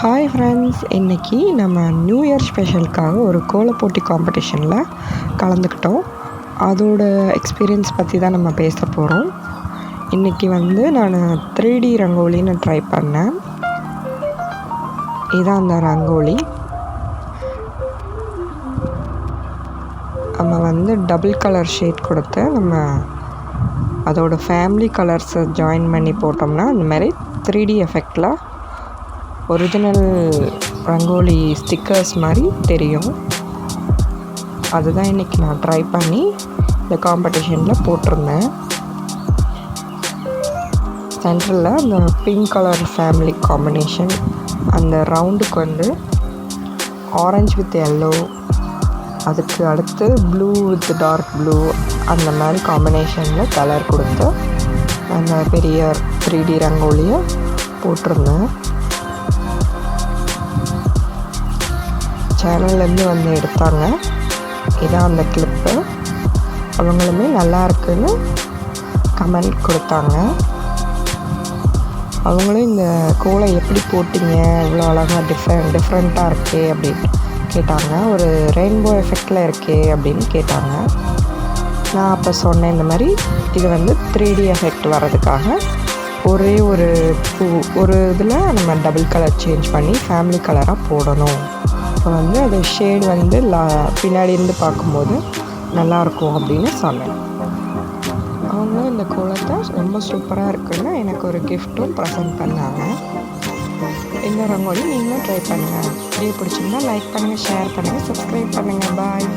Hi friends, இன்றைக்கி நம்ம new year ஸ்பெஷலுக்காக ஒரு கோலப்போட்டி காம்படிஷனில் கலந்துக்கிட்டோம். அதோட எக்ஸ்பீரியன்ஸ் பற்றி தான் நம்ம பேச போகிறோம். இன்றைக்கி நான் 3D ரங்கோலின்னு ட்ரை பண்ணேன். இதான் அந்த ரங்கோலி. நம்ம டபுள் கலர் ஷேட் கொடுத்து நம்ம அதோட ஃபேமிலி கலர்ஸை ஜாயின் பண்ணி போட்டோம்னா இந்த மாதிரி 3D எஃபெக்டில் ஒரிஜினல் ரங்கோலி ஸ்டிக்கர்ஸ் மாதிரி தெரியும். அதுதான் இன்றைக்கி நான் ட்ரை பண்ணி இந்த காம்படிஷனில் போட்டிருந்தேன். சென்ட்ரலில் அந்த பிங்க் கலர் ஃபேமிலி காம்பினேஷன், அந்த ரவுண்டுக்கு ஆரஞ்சு வித் எல்லோ, அதுக்கு அடுத்து ப்ளூ வித் டார்க் ப்ளூ, அந்த மாதிரி காம்பினேஷனில் கலர் கொடுத்து அந்த பெரிய 3D ரங்கோலியை போட்டிருந்தேன். சேனல்லேருந்து எடுத்தாங்க. இதான் அந்த கிளிப்பு. அவங்களுமே நல்லா இருக்குன்னு கமெண்ட் கொடுத்தாங்க. அவங்களும் இந்த கோலை எப்படி போட்டிங்க, இவ்வளோ அழகாக டிஃப்ரெண்ட்டாக இருக்கே அப்படின்னு கேட்டாங்க. ஒரு ரெயின்போ எஃபெக்டில் இருக்கே அப்படின்னு கேட்டாங்க. நான் அப்போ சொன்னேன், இந்த மாதிரி இது 3D எஃபெக்ட் வர்றதுக்காக ஒரே ஒரு பூ ஒரு இதில் நம்ம டபுள் கலர் சேஞ்ச் பண்ணி ஃபேமிலி கலராக போடணும். இப்போ அது ஷேட் பின்னாடி இருந்து பார்க்கும்போது நல்லாயிருக்கும் அப்படின்னு சொன்னேன். அவங்களும் இந்த கோலத்தை ரொம்ப சூப்பராக இருக்குன்னு எனக்கு ஒரு கிஃப்ட்டும் ப்ரெசென்ட் பண்ணாங்க. இந்த ரங்கோலி நீங்களும் ட்ரை பண்ணுங்கள். வீடியோ பிடிச்சிருந்தா லைக் பண்ணுங்கள், ஷேர் பண்ணுங்கள், சப்ஸ்கிரைப் பண்ணுங்கள். பாய்.